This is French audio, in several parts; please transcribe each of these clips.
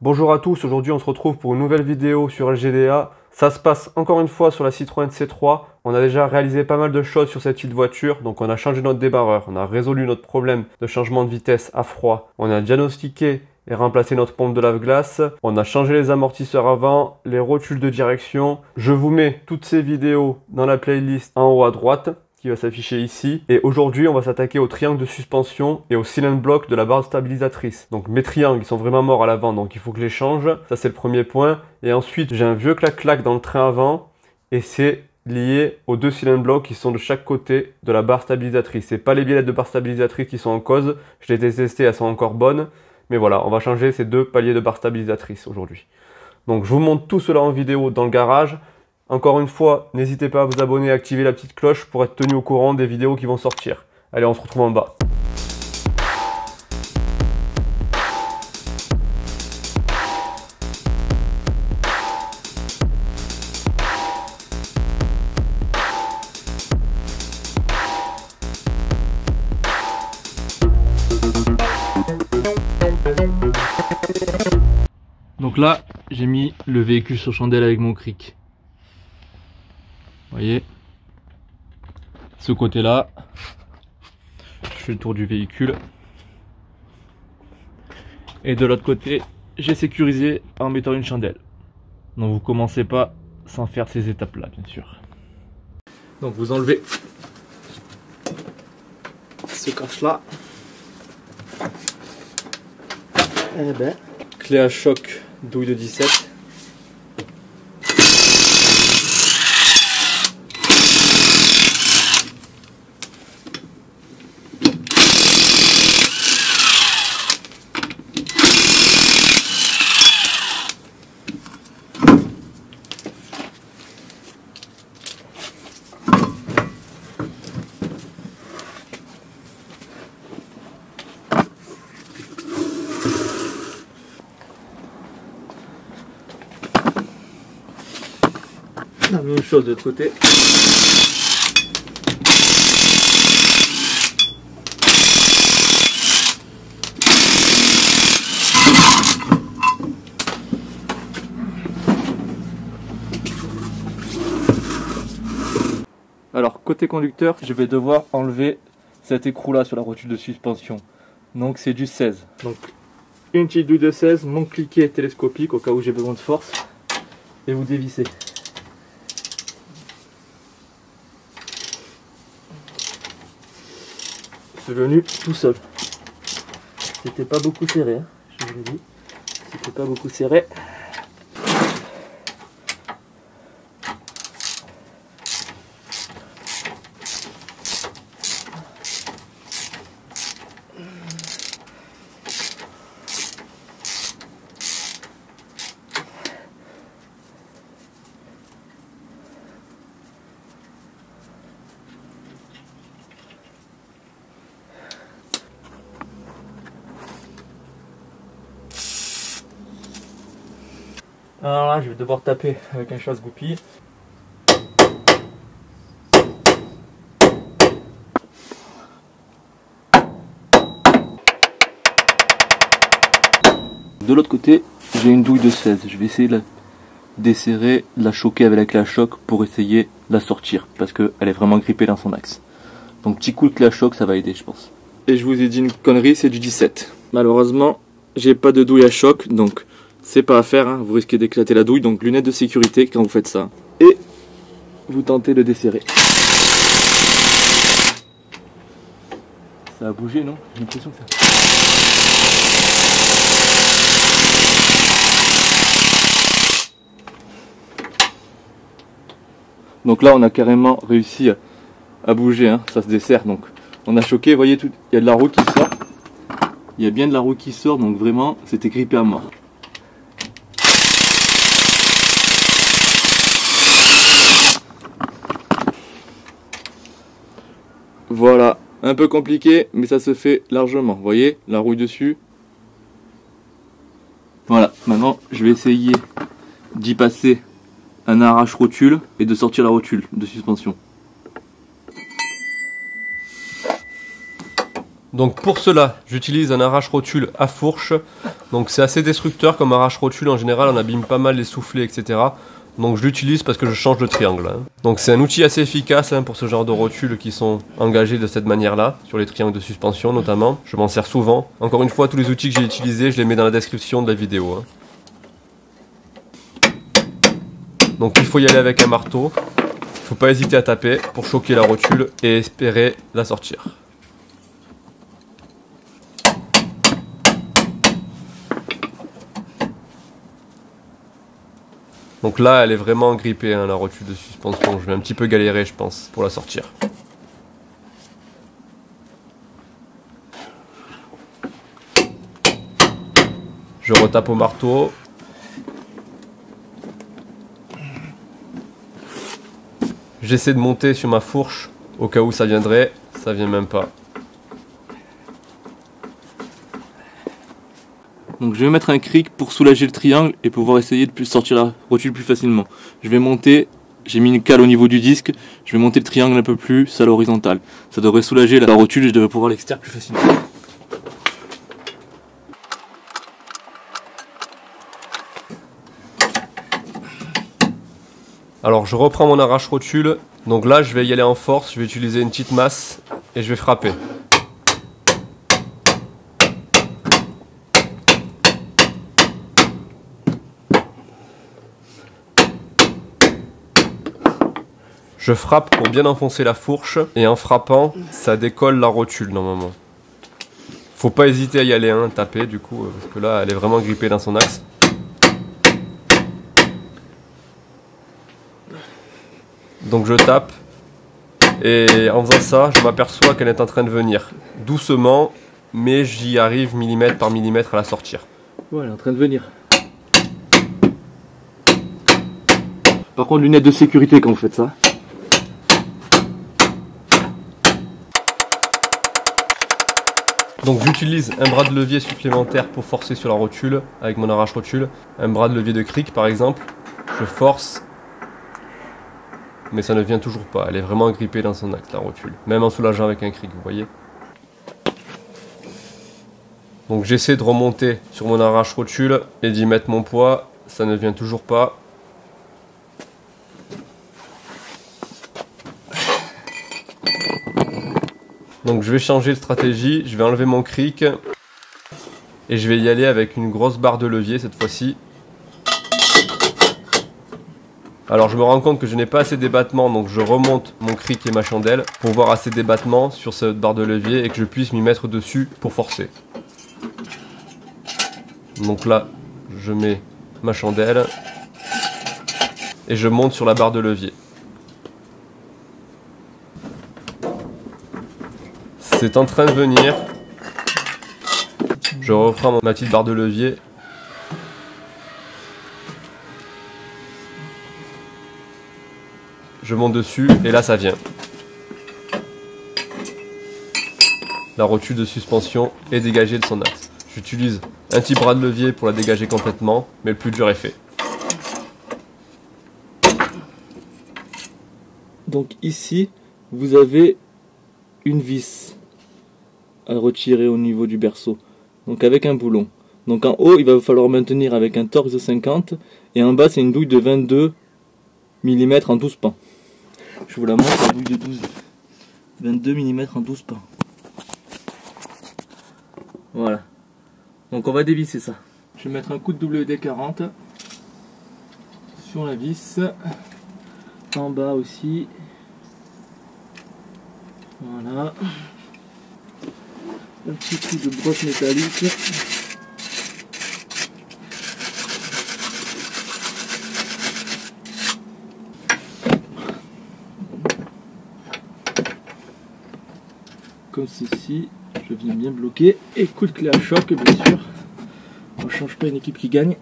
Bonjour à tous, aujourd'hui on se retrouve pour une nouvelle vidéo sur LGDA. Ça se passe encore une fois sur la Citroën C3. On a déjà réalisé pas mal de choses sur cette petite voiture. Donc on a changé notre débarreur, on a résolu notre problème de changement de vitesse à froid. On a diagnostiqué et remplacé notre pompe de lave-glace. On a changé les amortisseurs avant, les rotules de direction. Je vous mets toutes ces vidéos dans la playlist en haut à droite, qui va s'afficher ici. Et aujourd'hui, on va s'attaquer au triangle de suspension et au cylinder block de la barre stabilisatrice. Donc mes triangles, ils sont vraiment morts à l'avant, donc il faut que je les change. Ça, c'est le premier point. Et ensuite, j'ai un vieux clac-clac dans le train avant. Et c'est lié aux deux cylinder blocks qui sont de chaque côté de la barre stabilisatrice. C'est pas les biellettes de barre stabilisatrice qui sont en cause. Je les ai testées, elles sont encore bonnes. Mais voilà, on va changer ces deux paliers de barre stabilisatrice aujourd'hui. Donc je vous montre tout cela en vidéo dans le garage. Encore une fois, n'hésitez pas à vous abonner et à activer la petite cloche pour être tenu au courant des vidéos qui vont sortir. Allez, on se retrouve en bas. Donc là, j'ai mis le véhicule sur chandelle avec mon cric. Vous voyez, ce côté-là, je fais le tour du véhicule. Et de l'autre côté, j'ai sécurisé en mettant une chandelle. Donc vous commencez pas sans faire ces étapes-là, bien sûr. Donc vous enlevez ce cache-là. Et ben, clé à choc douille de 17. La même chose de l'autre côté. Alors côté conducteur, je vais devoir enlever cet écrou là sur la rotule de suspension. Donc c'est du 16. Donc une petite douille de 16, mon cliquet télescopique au cas où j'ai besoin de force. Et vous dévissez. C'est venu tout seul. C'était pas beaucoup serré, hein, je vous l'ai dit. C'était pas beaucoup serré. Alors là, je vais devoir taper avec un chasse-goupille. De l'autre côté, j'ai une douille de 16. Je vais essayer de la desserrer, de la choquer avec la clé à choc pour essayer de la sortir. Parce qu'elle est vraiment grippée dans son axe. Donc petit coup de clé à choc, ça va aider, je pense. Et je vous ai dit une connerie, c'est du 17. Malheureusement, j'ai pas de douille à choc, donc c'est pas à faire, hein. Vous risquez d'éclater la douille, donc lunettes de sécurité quand vous faites ça. Et vous tentez de desserrer. Ça a bougé, non? J'ai l'impression que ça... Donc là, on a carrément réussi à bouger, hein. Ça se dessert, donc on a choqué, vous voyez, tout... il y a de la roue qui sort. Il y a bien de la roue qui sort, donc vraiment, c'était grippé à mort. Voilà, un peu compliqué, mais ça se fait largement. Vous voyez, la rouille dessus. Voilà, maintenant je vais essayer d'y passer un arrache-rotule et de sortir la rotule de suspension. Donc pour cela, j'utilise un arrache-rotule à fourche. Donc c'est assez destructeur comme arrache-rotule, en général on abîme pas mal les soufflets, etc. Donc je l'utilise parce que je change de triangle. Donc c'est un outil assez efficace pour ce genre de rotules qui sont engagés de cette manière-là, sur les triangles de suspension notamment. Je m'en sers souvent. Encore une fois, tous les outils que j'ai utilisés, je les mets dans la description de la vidéo. Donc il faut y aller avec un marteau. Il ne faut pas hésiter à taper pour choquer la rotule et espérer la sortir. Donc là, elle est vraiment grippée, la rotule de suspension. Je vais un petit peu galérer, je pense, pour la sortir. Je retape au marteau. J'essaie de monter sur ma fourche au cas où ça viendrait. Ça vient même pas. Donc je vais mettre un cric pour soulager le triangle et pouvoir essayer de sortir la rotule plus facilement. Je vais monter, j'ai mis une cale au niveau du disque, je vais monter le triangle un peu plus à l'horizontale. Ça devrait soulager la rotule et je devrais pouvoir l'extraire plus facilement. Alors je reprends mon arrache-rotule. Donc là je vais y aller en force, je vais utiliser une petite masse et je vais frapper. Je frappe pour bien enfoncer la fourche et en frappant, ça décolle la rotule normalement. Faut pas hésiter à y aller, taper du coup, parce que là elle est vraiment grippée dans son axe. Donc je tape et en faisant ça, je m'aperçois qu'elle est en train de venir doucement, mais j'y arrive millimètre par millimètre à la sortir. Ouais, elle est en train de venir. Par contre, lunettes de sécurité quand vous faites ça. Donc j'utilise un bras de levier supplémentaire pour forcer sur la rotule avec mon arrache-rotule. Un bras de levier de cric par exemple. Je force, mais ça ne vient toujours pas. Elle est vraiment grippée dans son axe la rotule. Même en soulageant avec un cric, vous voyez. Donc j'essaie de remonter sur mon arrache-rotule et d'y mettre mon poids. Ça ne vient toujours pas. Donc je vais changer de stratégie, je vais enlever mon cric et je vais y aller avec une grosse barre de levier cette fois-ci. Alors je me rends compte que je n'ai pas assez d'ébattement, donc je remonte mon cric et ma chandelle pour voir assez d'ébattement sur cette barre de levier et que je puisse m'y mettre dessus pour forcer. Donc là, je mets ma chandelle et je monte sur la barre de levier. C'est en train de venir. Je reprends ma petite barre de levier. Je monte dessus et là ça vient. La rotule de suspension est dégagée de son axe. J'utilise un petit bras de levier pour la dégager complètement, mais le plus dur est fait. Donc ici, vous avez une vis à retirer au niveau du berceau, donc avec un boulon. Donc en haut il va falloir maintenir avec un Torx de 50 et en bas c'est une douille de 22 mm en 12 pans. Je vous la montre, la douille de 22 mm en 12 pans. Voilà, donc on va dévisser ça. Je vais mettre un coup de WD-40 sur la vis, en bas aussi. Voilà. Un petit coup de brosse métallique. Comme ceci, je viens bien bloquer. Et coup de clé à choc, bien sûr. On ne change pas une équipe qui gagne.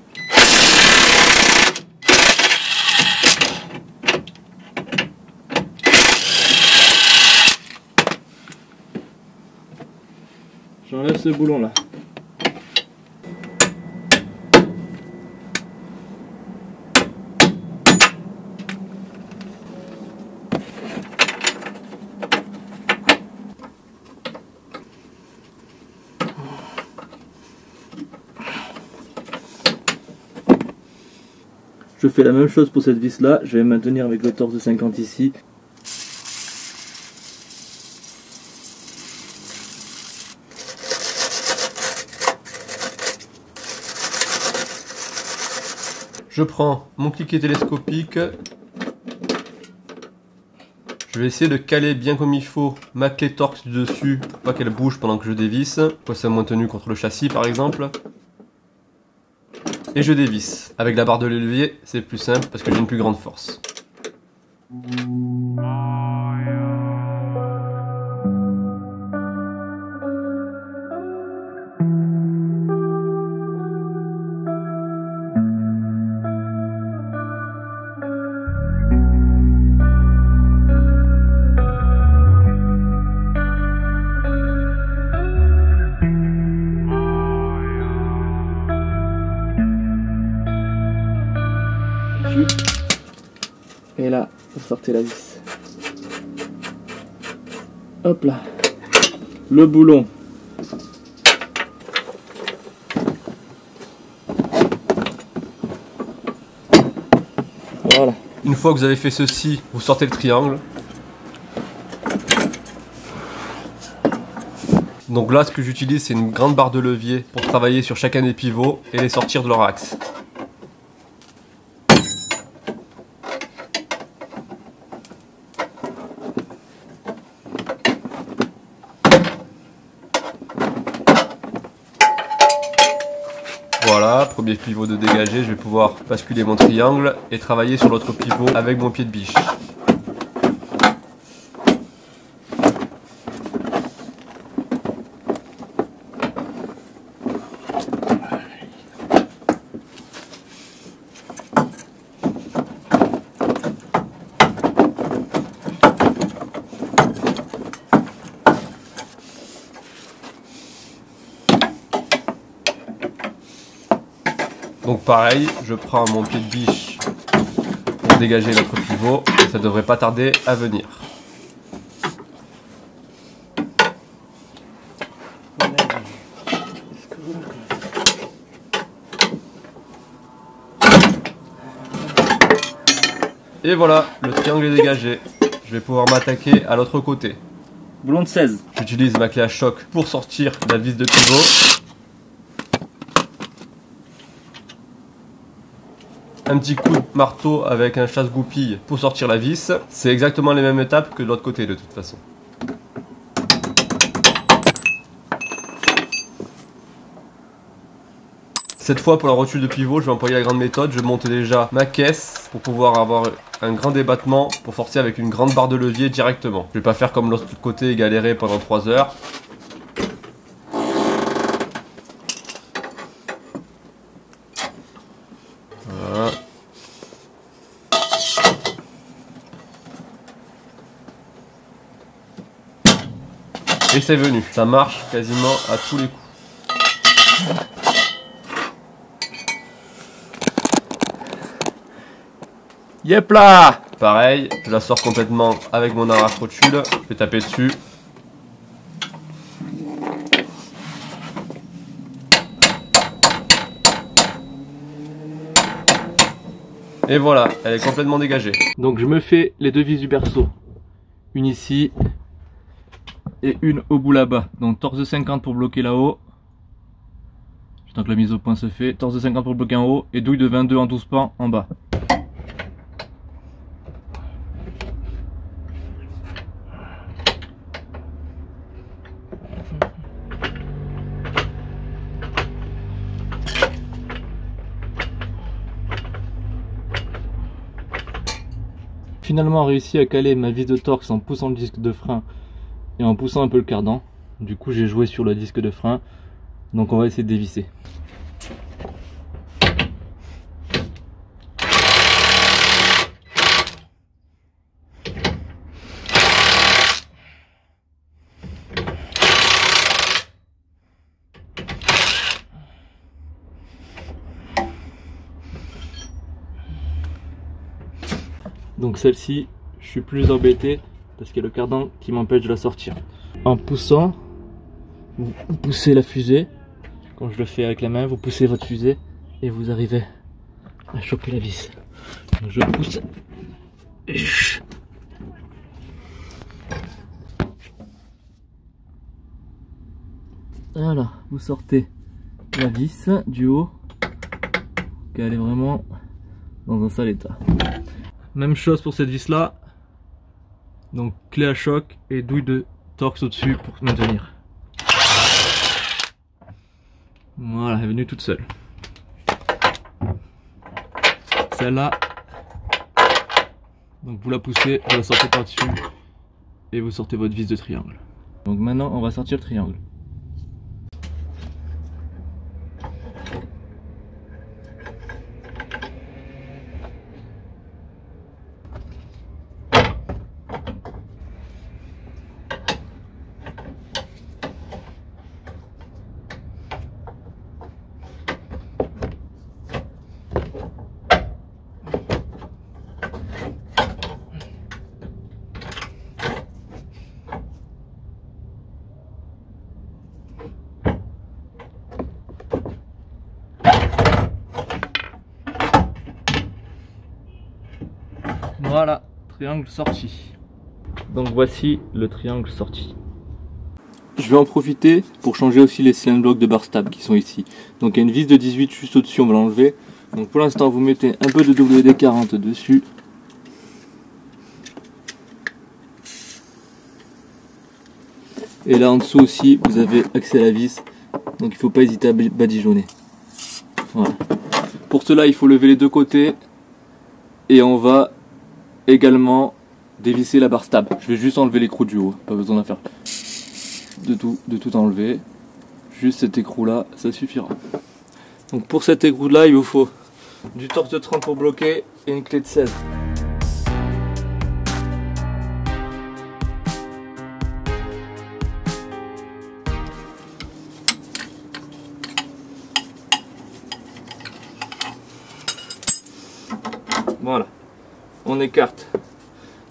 J'enlève ce boulon là. Je fais la même chose pour cette vis là, je vais maintenir avec le torse de 50 ici. Je prends mon cliquet télescopique. Je vais essayer de caler bien comme il faut ma clé Torx du dessus pour pas qu'elle bouge pendant que je dévisse. Pour qu'elle soit moins tenue contre le châssis par exemple. Et je dévisse. Avec la barre de levier, c'est plus simple parce que j'ai une plus grande force. Et là, vous sortez la vis. Hop là. Le boulon. Voilà. Une fois que vous avez fait ceci, vous sortez le triangle. Donc là, ce que j'utilise, c'est une grande barre de levier pour travailler sur chacun des pivots et les sortir de leur axe. Voilà, premier pivot de dégagé, je vais pouvoir basculer mon triangle et travailler sur l'autre pivot avec mon pied de biche. Donc pareil, je prends mon pied de biche pour dégager l'autre pivot et ça devrait pas tarder à venir. Et voilà, le triangle est dégagé. Je vais pouvoir m'attaquer à l'autre côté. Boulon de 16. J'utilise ma clé à choc pour sortir la vis de pivot. Un petit coup de marteau avec un chasse-goupille pour sortir la vis. C'est exactement les mêmes étapes que de l'autre côté de toute façon. Cette fois pour la rotule de pivot, je vais employer la grande méthode. Je monte déjà ma caisse pour pouvoir avoir un grand débattement pour forcer avec une grande barre de levier directement. Je vais pas faire comme l'autre côté et galérer pendant 3 heures. Voilà. Et c'est venu, ça marche quasiment à tous les coups. Yep là. Pareil, je la sors complètement avec mon arrache rotule, je vais taper dessus. Et voilà, elle est complètement dégagée. Donc je me fais les deux vis du berceau. Une ici et une au bout là-bas. Donc torse de 50 pour bloquer là-haut. Tant que la mise au point se fait. Torse de 50 pour bloquer en haut et douille de 22 en 12 pans en bas. Finalement réussi à caler ma vis de Torx en poussant le disque de frein et en poussant un peu le cardan. Du coup j'ai joué sur le disque de frein, donc on va essayer de dévisser. Donc celle-ci, je suis plus embêté parce qu'il y a le cardan qui m'empêche de la sortir. En poussant, vous poussez la fusée. Quand je le fais avec la main, vous poussez votre fusée et vous arrivez à choper la vis. Je pousse. Voilà, vous sortez la vis du haut, qu'elle est vraiment dans un sale état. Même chose pour cette vis là, donc clé à choc et douille de torx au-dessus pour maintenir. Voilà, elle est venue toute seule. Celle-là, donc vous la poussez, vous la sortez par-dessus et vous sortez votre vis de triangle. Donc maintenant on va sortir le triangle. Voilà, triangle sorti. Donc voici le triangle sorti. Je vais en profiter pour changer aussi les cylindres blocs de bar stab qui sont ici. Donc il y a une vis de 18 juste au-dessus, on va l'enlever. Donc pour l'instant vous mettez un peu de WD-40 dessus. Et là en dessous aussi vous avez accès à la vis. Donc il ne faut pas hésiter à badigeonner. Voilà. Pour cela il faut lever les deux côtés. Et on va également dévisser la barre stab. Je vais juste enlever l'écrou du haut, pas besoin d'en faire de tout enlever. Juste cet écrou là, ça suffira. Donc pour cet écrou là, il vous faut du torx de 30 pour bloquer et une clé de 16. Voilà. On écarte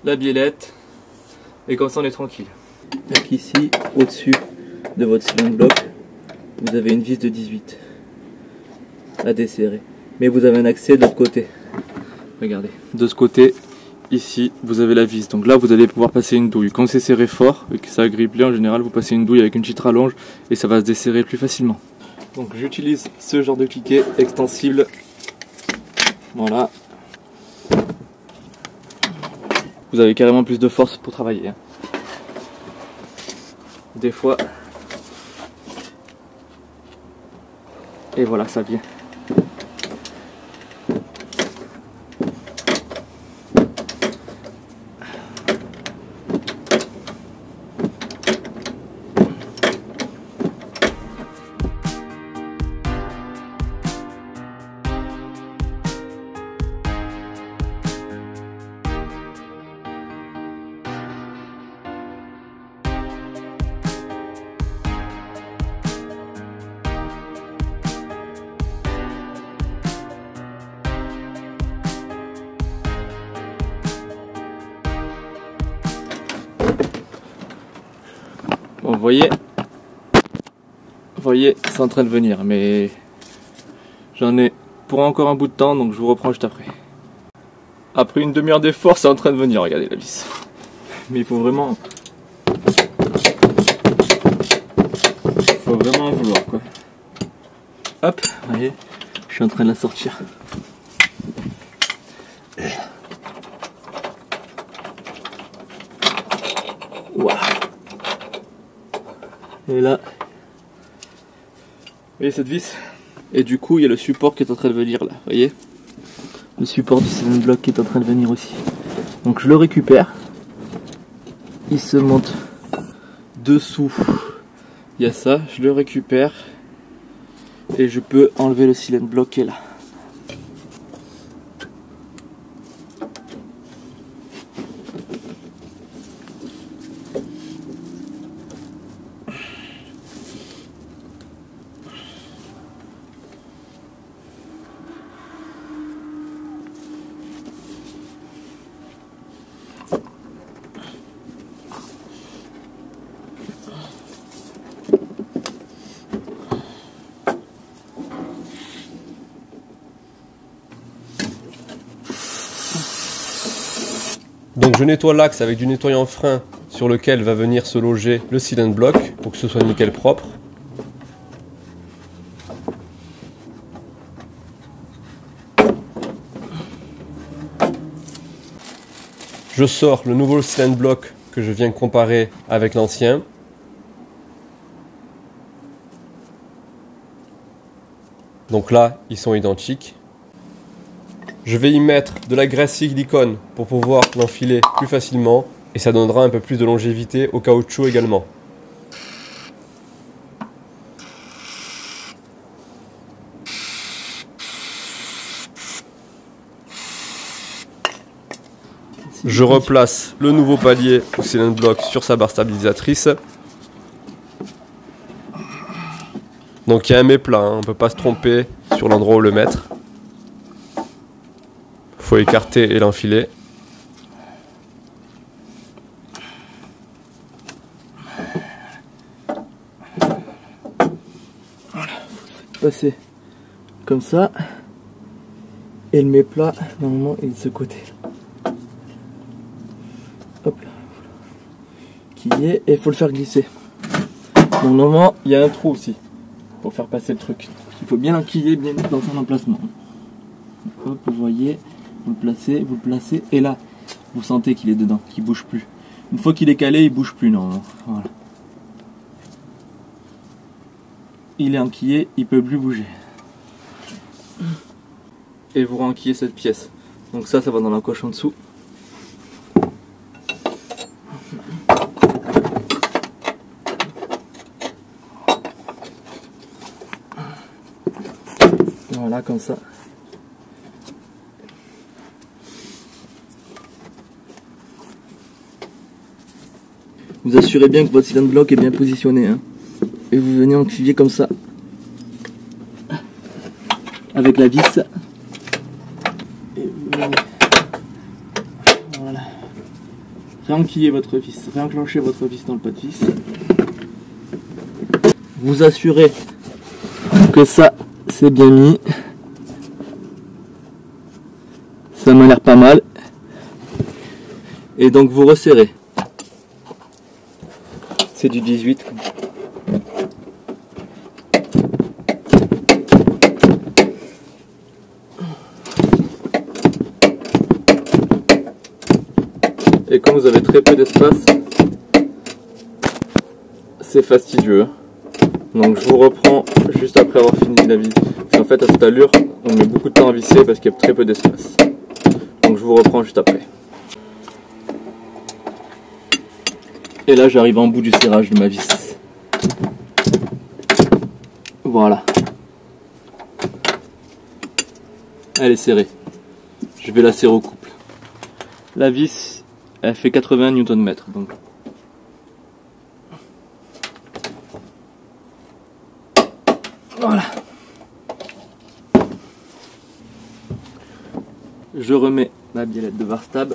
la biellette et comme ça on est tranquille. Donc ici, au-dessus de votre cylindre bloc, vous avez une vis de 18 à desserrer. Mais vous avez un accès de l'autre côté. Regardez. De ce côté, ici, vous avez la vis. Donc là, vous allez pouvoir passer une douille. Quand c'est serré fort et que ça a grippé, en général, vous passez une douille avec une petite rallonge et ça va se desserrer plus facilement. Donc j'utilise ce genre de cliquet extensible. Voilà. Vous avez carrément plus de force pour travailler. Des fois. Et voilà, ça vient. Bon, vous voyez, c'est en train de venir, mais j'en ai pour encore un bout de temps, donc je vous reprends juste après. Après une demi-heure d'effort, c'est en train de venir, regardez la vis. Mais il faut vraiment en vouloir, quoi. Hop, vous voyez, je suis en train de la sortir. Waouh. Et là, vous voyez cette vis? Et du coup, il y a le support qui est en train de venir là, vous voyez? Le support du cylindre bloc qui est en train de venir aussi. Donc je le récupère. Il se monte dessous. Il y a ça, je le récupère. Et je peux enlever le cylindre bloc qui est là. Donc je nettoie l'axe avec du nettoyant frein sur lequel va venir se loger le cylinder block pour que ce soit nickel propre. Je sors le nouveau cylinder block que je viens comparer avec l'ancien. Donc là, ils sont identiques. Je vais y mettre de la graisse silicone pour pouvoir l'enfiler plus facilement et ça donnera un peu plus de longévité au caoutchouc également. Je replace le nouveau palier au cylinder block sur sa barre stabilisatrice. Donc il y a un méplat, hein, on ne peut pas se tromper sur l'endroit où le mettre. Il faut écarter et l'enfiler. Voilà, passer comme ça. Et le méplat, normalement, est de ce côté. Hop là. Qui est, et il faut le faire glisser. Donc normalement, il y a un trou aussi pour faire passer le truc. Il faut bien l'enquiller, bien dans son emplacement. Hop, vous voyez, vous le placez, et là, vous sentez qu'il est dedans, qu'il bouge plus. Une fois qu'il est calé, il bouge plus normalement. Voilà. Il est enquillé, il peut plus bouger. Et vous renquillez cette pièce. Donc ça va dans la coche en dessous. Voilà, comme ça. Vous assurez bien que votre cylinder block est bien positionné, hein. Et vous venez enquiller comme ça. Avec la vis. Et vous venez. Voilà. Réenquiller votre vis, réenclencher votre vis dans le pas de vis. Vous assurez que ça c'est bien mis. Ça m'a l'air pas mal. Et donc vous resserrez. C'est du 18. Et comme vous avez très peu d'espace, c'est fastidieux. Donc je vous reprends juste après avoir fini la vis. En fait, à cette allure, on met beaucoup de temps à visser parce qu'il y a très peu d'espace. Donc je vous reprends juste après. Et là, j'arrive en bout du serrage de ma vis. Voilà. Elle est serrée. Je vais la serrer au couple. La vis, elle fait 80 Nm. Donc voilà. Je remets ma biellette de Varstab.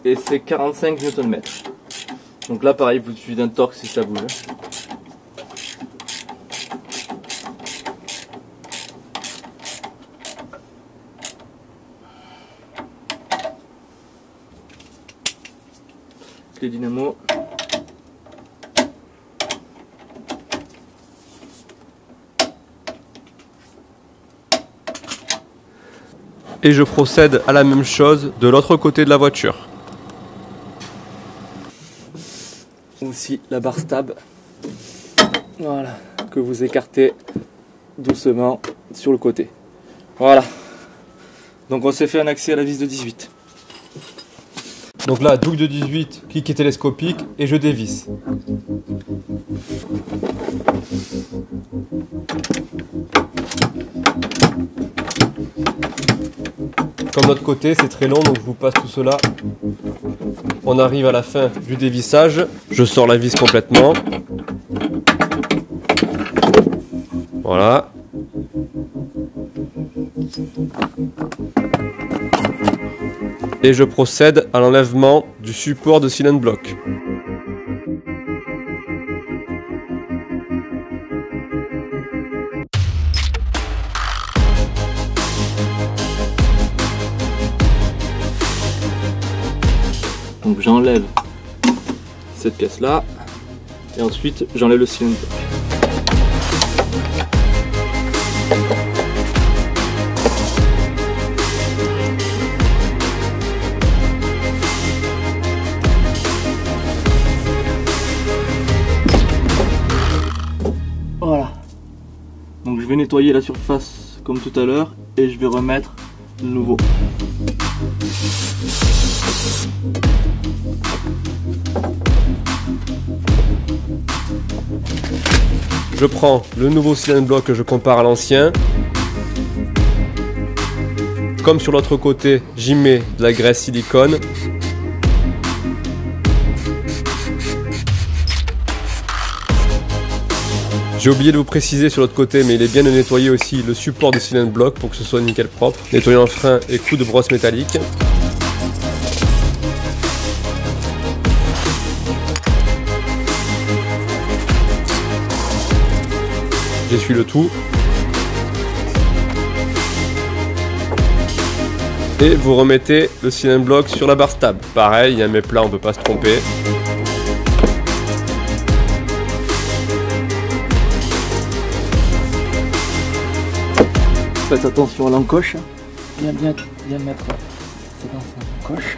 Et c'est 45 Nm. Donc là pareil, vous suivez d'un torque si ça bouge. Les dynamos. Et je procède à la même chose de l'autre côté de la voiture. Aussi la barre stab. Voilà, que vous écartez doucement sur le côté. Voilà. Donc on s'est fait un accès à la vis de 18. Donc là, double de 18, cliquet télescopique et je dévisse. Comme l'autre côté, c'est très long, donc je vous passe tout cela. On arrive à la fin du dévissage. Je sors la vis complètement. Voilà. Et je procède à l'enlèvement du support de Silent Block. Donc j'enlève cette pièce là et ensuite j'enlève le Silent Block. Voilà. Donc je vais nettoyer la surface comme tout à l'heure et je vais remettre le nouveau. Je prends le nouveau Silent Block que je compare à l'ancien. Comme sur l'autre côté, j'y mets de la graisse silicone. J'ai oublié de vous préciser sur l'autre côté, mais il est bien de nettoyer aussi le support du Silent Block pour que ce soit nickel propre. Nettoyant frein et coup de brosse métallique. J'essuie le tout. Et vous remettez le Silent Block sur la barre stable. Pareil, il y a mes plats, on ne peut pas se tromper. Faites attention à l'encoche. Bien mettre c'est dans sa encoche.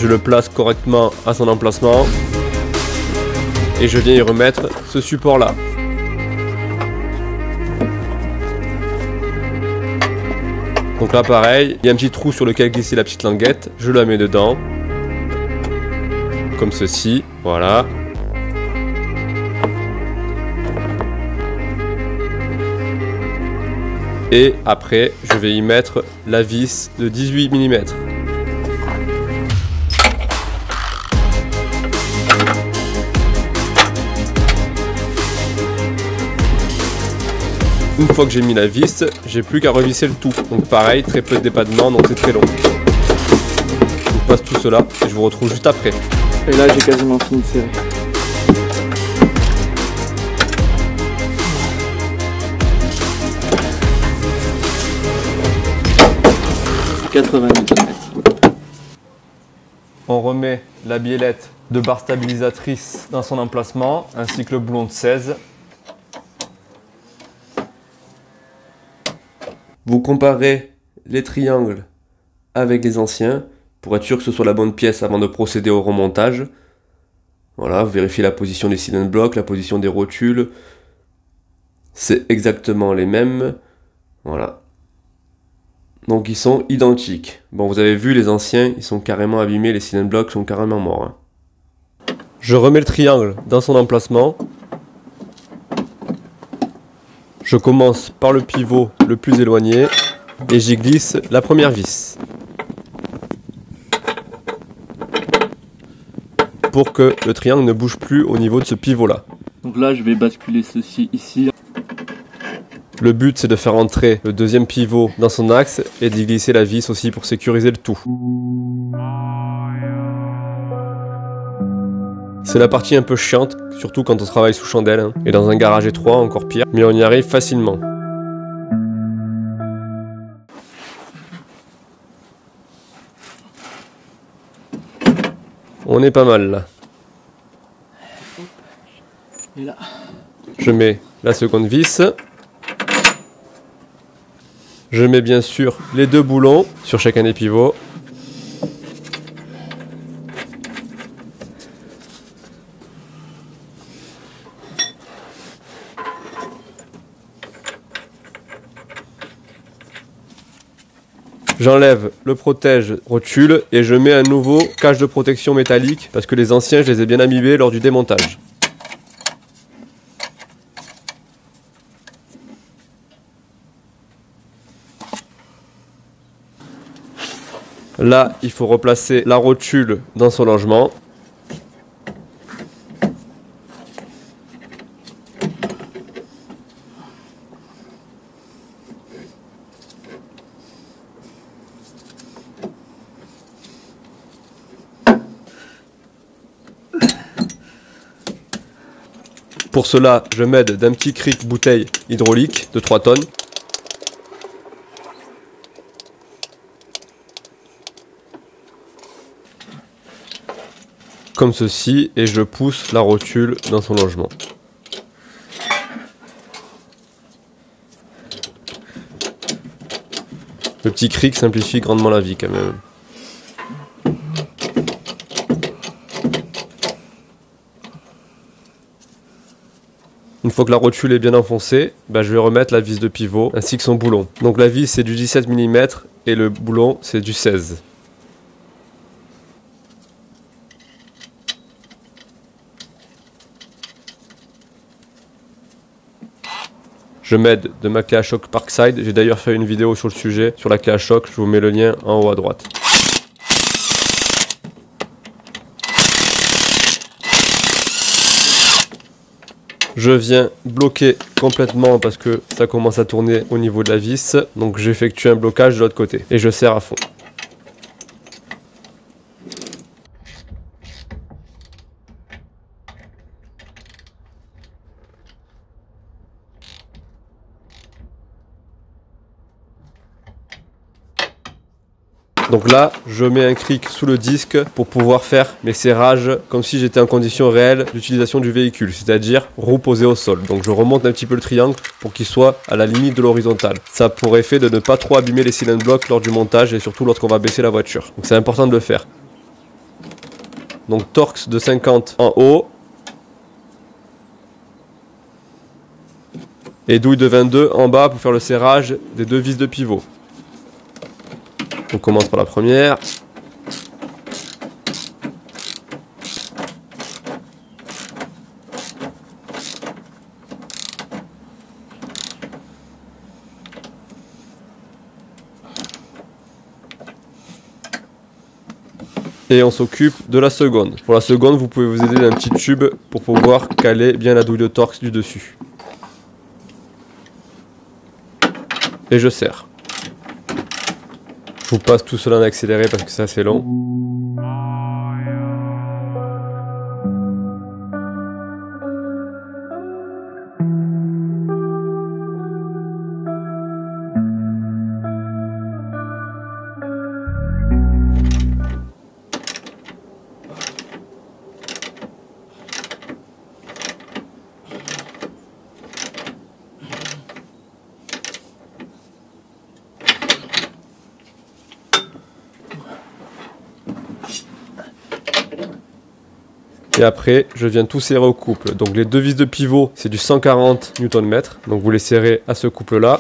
Je le place correctement à son emplacement. Et je viens y remettre ce support là. Donc là pareil, il y a un petit trou sur lequel glisser la petite languette. Je la mets dedans. Comme ceci, voilà. Et après, je vais y mettre la vis de 18 mm. Une fois que j'ai mis la vis, j'ai plus qu'à revisser le tout. Donc pareil, très peu de dépannement, donc c'est très long. Je vous passe tout cela et je vous retrouve juste après. Et là, j'ai quasiment fini de serrer. On remet la biellette de barre stabilisatrice dans son emplacement, ainsi que le boulon de 16. Vous comparez les triangles avec les anciens pour être sûr que ce soit la bonne pièce avant de procéder au remontage. Voilà, vous vérifiez la position des Silent Block, la position des rotules. C'est exactement les mêmes. Voilà. Donc ils sont identiques. Bon, vous avez vu les anciens, ils sont carrément abîmés, les Silent Block sont carrément morts. Hein. Je remets le triangle dans son emplacement. Je commence par le pivot le plus éloigné et j'y glisse la première vis. Pour que le triangle ne bouge plus au niveau de ce pivot là. Donc là je vais basculer ceci ici. Le but c'est de faire entrer le deuxième pivot dans son axe et d'y glisser la vis aussi pour sécuriser le tout. C'est la partie un peu chiante, surtout quand on travaille sous chandelle, hein. Et dans un garage étroit encore pire, mais on y arrive facilement. On est pas mal là. Et là. Je mets la seconde vis. Je mets bien sûr les deux boulons sur chacun des pivots. J'enlève le protège rotule et je mets un nouveau cache de protection métallique parce que les anciens je les ai bien abîmés lors du démontage. Là, il faut replacer la rotule dans son logement. Pour cela, je m'aide d'un petit cric bouteille hydraulique de 3 tonnes. Comme ceci, et je pousse la rotule dans son logement. Le petit cric simplifie grandement la vie quand même. Une fois que la rotule est bien enfoncée, je vais remettre la vis de pivot ainsi que son boulon. Donc la vis c'est du 17 mm et le boulon c'est du 16. Je m'aide de ma clé à choc Parkside. J'ai d'ailleurs fait une vidéo sur le sujet, sur la clé à choc. Je vous mets le lien en haut à droite. Je viens bloquer complètement parce que ça commence à tourner au niveau de la vis. Donc j'effectue un blocage de l'autre côté et je serre à fond. Donc là, je mets un cric sous le disque pour pouvoir faire mes serrages comme si j'étais en condition réelle d'utilisation du véhicule, c'est-à-dire roue posée au sol. Donc je remonte un petit peu le triangle pour qu'il soit à la limite de l'horizontale. Ça a pour effet de ne pas trop abîmer les cylindres blocs lors du montage et surtout lorsqu'on va baisser la voiture. Donc c'est important de le faire. Donc Torx de 50 en haut. Et douille de 22 en bas pour faire le serrage des deux vis de pivot. On commence par la première. Et on s'occupe de la seconde. Pour la seconde, vous pouvez vous aider d'un petit tube pour pouvoir caler bien la douille de Torx du dessus. Et je serre. Je vous passe tout cela en accéléré parce que c'est assez long. Et après, je viens tout serrer au couple. Donc les deux vis de pivot, c'est du 140 Nm. Donc vous les serrez à ce couple-là.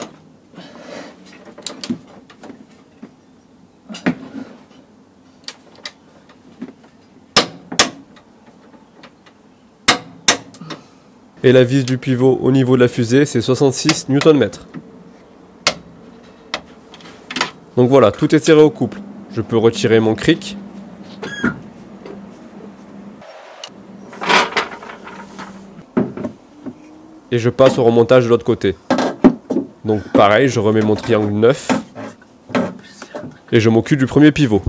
Et la vis du pivot au niveau de la fusée, c'est 66 Nm. Donc voilà, tout est serré au couple. Je peux retirer mon cric. Et je passe au remontage de l'autre côté. Donc pareil, je remets mon triangle neuf. Et je m'occupe du premier pivot.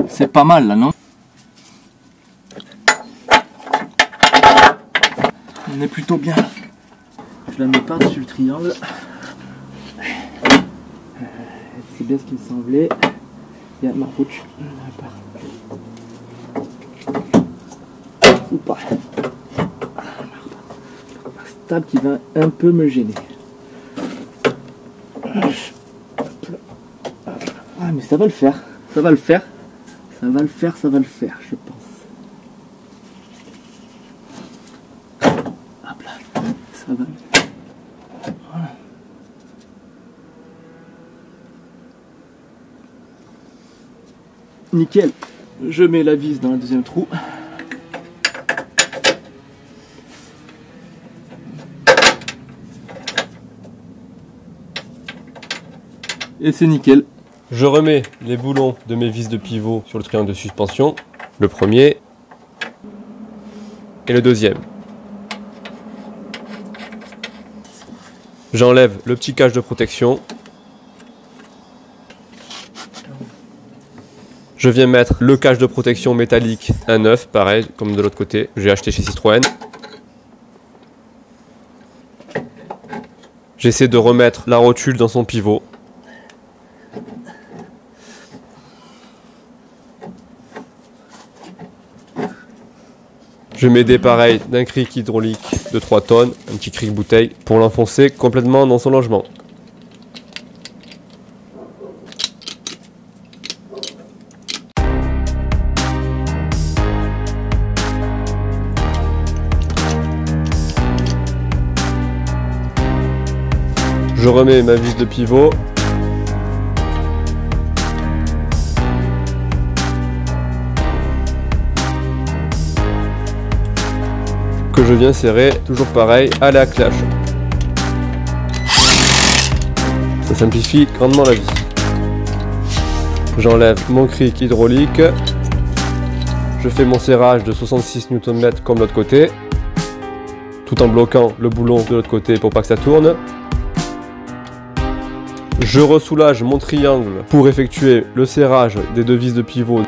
C'est pas mal là, non? On est plutôt bien. Je la mets par-dessus le triangle. C'est bien ce qui me semblait. Il y a ma route. Ou pas. Un stable qui va un peu me gêner. Ah mais ça va le faire. Ça va le faire. Ça va le faire, ça va le faire, je pense. Hop là. Ça va. Voilà. Nickel, je mets la vis dans le deuxième trou. Et c'est nickel. Je remets les boulons de mes vis de pivot sur le triangle de suspension. Le premier et le deuxième. J'enlève le petit cache de protection. Je viens mettre le cache de protection métallique, un neuf, pareil comme de l'autre côté, j'ai acheté chez Citroën. J'essaie de remettre la rotule dans son pivot. Je mets des pareils d'un cric hydraulique de 3 tonnes, un petit cric bouteille, pour l'enfoncer complètement dans son logement. Je remets ma vis de pivot. Que je viens serrer, toujours pareil, à la clash. Ça simplifie grandement la vie. J'enlève mon cric hydraulique. Je fais mon serrage de 66 Nm comme l'autre côté, tout en bloquant le boulon de l'autre côté pour pas que ça tourne. Je ressoulage mon triangle pour effectuer le serrage des deux vis de pivot.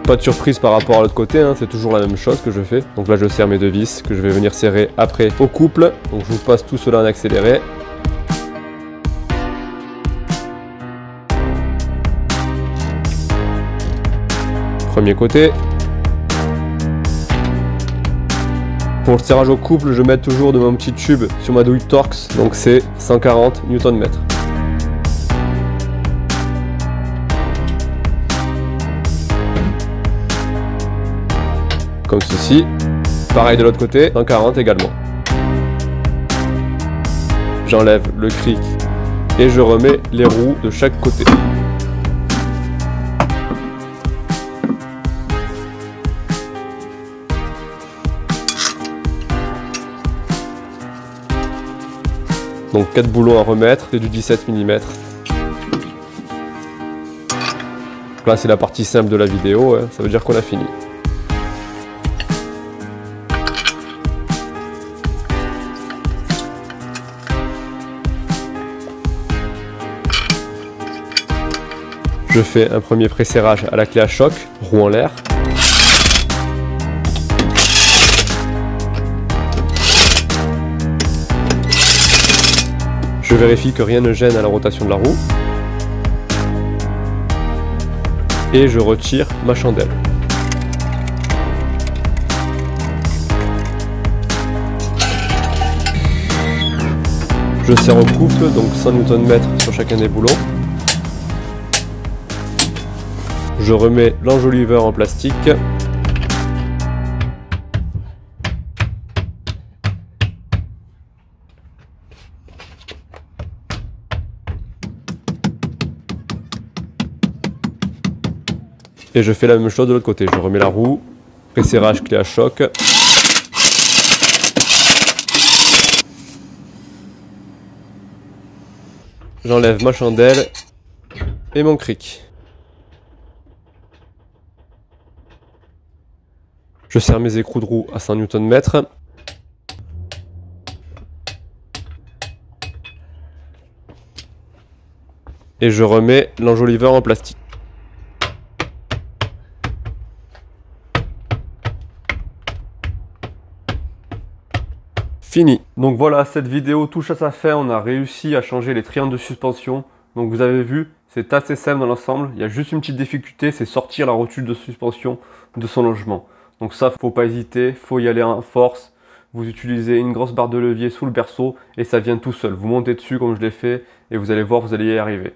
Pas de surprise par rapport à l'autre côté, hein, c'est toujours la même chose que je fais. Donc là je serre mes deux vis que je vais venir serrer après au couple. Donc je vous passe tout cela en accéléré. Premier côté. Pour le serrage au couple, je mets toujours de mon petit tube sur ma douille Torx, donc c'est 140 Nm. Comme ceci. Pareil de l'autre côté, 140 également. J'enlève le cric et je remets les roues de chaque côté. Donc 4 boulons à remettre, c'est du 17 mm. Là c'est la partie simple de la vidéo, hein, ça veut dire qu'on a fini. Je fais un premier pré-serrage à la clé à choc, roue en l'air. Je vérifie que rien ne gêne à la rotation de la roue. Et je retire ma chandelle. Je serre au couple, donc 100 Nm sur chacun des boulons. Je remets l'enjoliveur en plastique. Et je fais la même chose de l'autre côté. Je remets la roue, pré-serrage clé à choc. J'enlève ma chandelle et mon cric. Je serre mes écrous de roue à 100 Nm. Et je remets l'enjoliveur en plastique. Fini. Donc voilà, cette vidéo touche à sa fin. On a réussi à changer les triangles de suspension. Donc vous avez vu, c'est assez simple dans l'ensemble. Il y a juste une petite difficulté, c'est sortir la rotule de suspension de son logement. Donc ça, faut pas hésiter, faut y aller en force. Vous utilisez une grosse barre de levier sous le berceau et ça vient tout seul. Vous montez dessus comme je l'ai fait et vous allez voir, vous allez y arriver.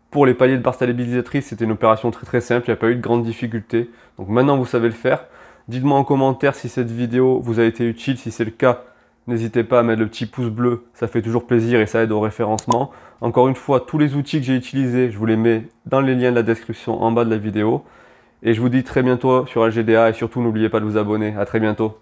Pour les paliers de barre stabilisatrice, c'était une opération très simple, il n'y a pas eu de grande difficulté. Donc maintenant vous savez le faire. Dites-moi en commentaire si cette vidéo vous a été utile. Si c'est le cas, n'hésitez pas à mettre le petit pouce bleu, ça fait toujours plaisir et ça aide au référencement. Encore une fois, tous les outils que j'ai utilisés, je vous les mets dans les liens de la description en bas de la vidéo. Et je vous dis très bientôt sur LGDA et surtout n'oubliez pas de vous abonner. À très bientôt.